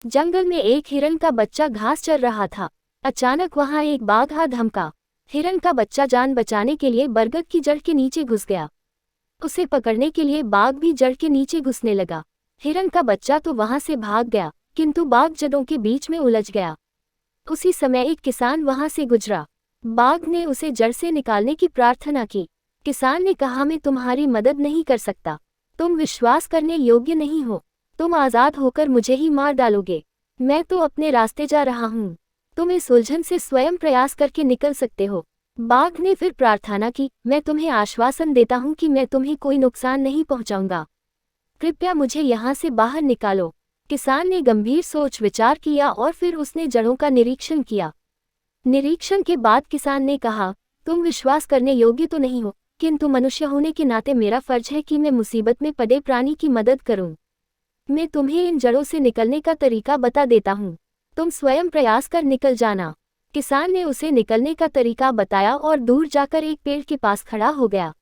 जंगल में एक हिरन का बच्चा घास चर रहा था। अचानक वहां एक बाघ आ धमका। हिरन का बच्चा जान बचाने के लिए बरगद की जड़ के नीचे घुस गया। उसे पकड़ने के लिए बाघ भी जड़ के नीचे घुसने लगा। हिरन का बच्चा तो वहां से भाग गया, किंतु बाघ जड़ों के बीच में उलझ गया। उसी समय एक किसान वहां से गुजरा। बाघ ने उसे जड़ से निकालने की प्रार्थना की। किसान ने कहा, मैं तुम्हारी मदद नहीं कर सकता। तुम विश्वास करने योग्य नहीं हो। तुम आज़ाद होकर मुझे ही मार डालोगे। मैं तो अपने रास्ते जा रहा हूँ। तुम इस उलझन से स्वयं प्रयास करके निकल सकते हो। बाघ ने फिर प्रार्थना की, मैं तुम्हें आश्वासन देता हूँ कि मैं तुम्हें कोई नुकसान नहीं पहुँचाऊंगा। कृपया मुझे यहाँ से बाहर निकालो। किसान ने गंभीर सोच विचार किया और फिर उसने जड़ों का निरीक्षण किया। निरीक्षण के बाद किसान ने कहा, तुम विश्वास करने योग्य तो नहीं हो, किंतु मनुष्य होने के नाते मेरा फर्ज है कि मैं मुसीबत में पड़े प्राणी की मदद करूं। मैं तुम्हें इन जड़ों से निकलने का तरीका बता देता हूं। तुम स्वयं प्रयास कर निकल जाना। किसान ने उसे निकलने का तरीका बताया और दूर जाकर एक पेड़ के पास खड़ा हो गया।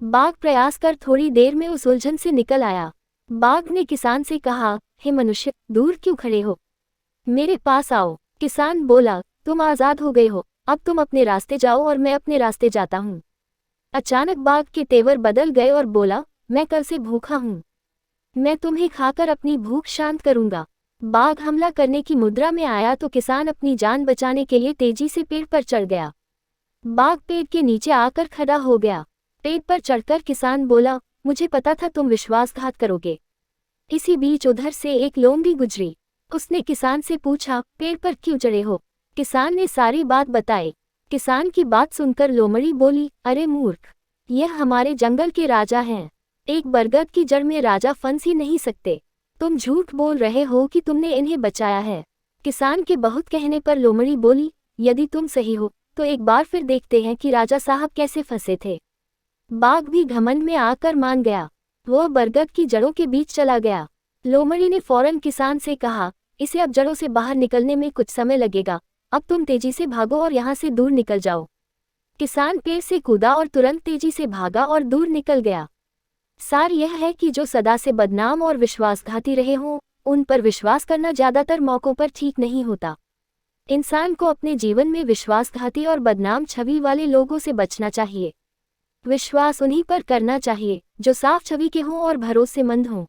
बाघ प्रयास कर थोड़ी देर में उस उलझन से निकल आया। बाघ ने किसान से कहा, हे मनुष्य, दूर क्यों खड़े हो? मेरे पास आओ। किसान बोला, तुम आज़ाद हो गए हो, अब तुम अपने रास्ते जाओ और मैं अपने रास्ते जाता हूँ। अचानक बाघ के तेवर बदल गए और बोला, मैं कल से भूखा हूँ। मैं तुम्हें खाकर अपनी भूख शांत करूंगा। बाघ हमला करने की मुद्रा में आया तो किसान अपनी जान बचाने के लिए तेजी से पेड़ पर चढ़ गया। बाघ पेड़ के नीचे आकर खड़ा हो गया। पेड़ पर चढ़कर किसान बोला, मुझे पता था तुम विश्वासघात करोगे। इसी बीच उधर से एक लोमड़ी गुजरी। उसने किसान से पूछा, पेड़ पर क्यों चढ़े हो? किसान ने सारी बात बताई। किसान की बात सुनकर लोमड़ी बोली, अरे मूर्ख, यह हमारे जंगल के राजा हैं। एक बरगद की जड़ में राजा फंस ही नहीं सकते। तुम झूठ बोल रहे हो कि तुमने इन्हें बचाया है। किसान के बहुत कहने पर लोमड़ी बोली, यदि तुम सही हो तो एक बार फिर देखते हैं कि राजा साहब कैसे फंसे थे। बाघ भी घमंड में आकर मान गया। वह बरगद की जड़ों के बीच चला गया। लोमड़ी ने फौरन किसान से कहा, इसे अब जड़ों से बाहर निकलने में कुछ समय लगेगा। अब तुम तेजी से भागो और यहाँ से दूर निकल जाओ। किसान पेड़ से कूदा और तुरंत तेजी से भागा और दूर निकल गया। सार यह है कि जो सदा से बदनाम और विश्वासघाती रहे हों, उन पर विश्वास करना ज्यादातर मौकों पर ठीक नहीं होता। इंसान को अपने जीवन में विश्वासघाती और बदनाम छवि वाले लोगों से बचना चाहिए। विश्वास उन्हीं पर करना चाहिए जो साफ छवि के हों और भरोसेमंद हों।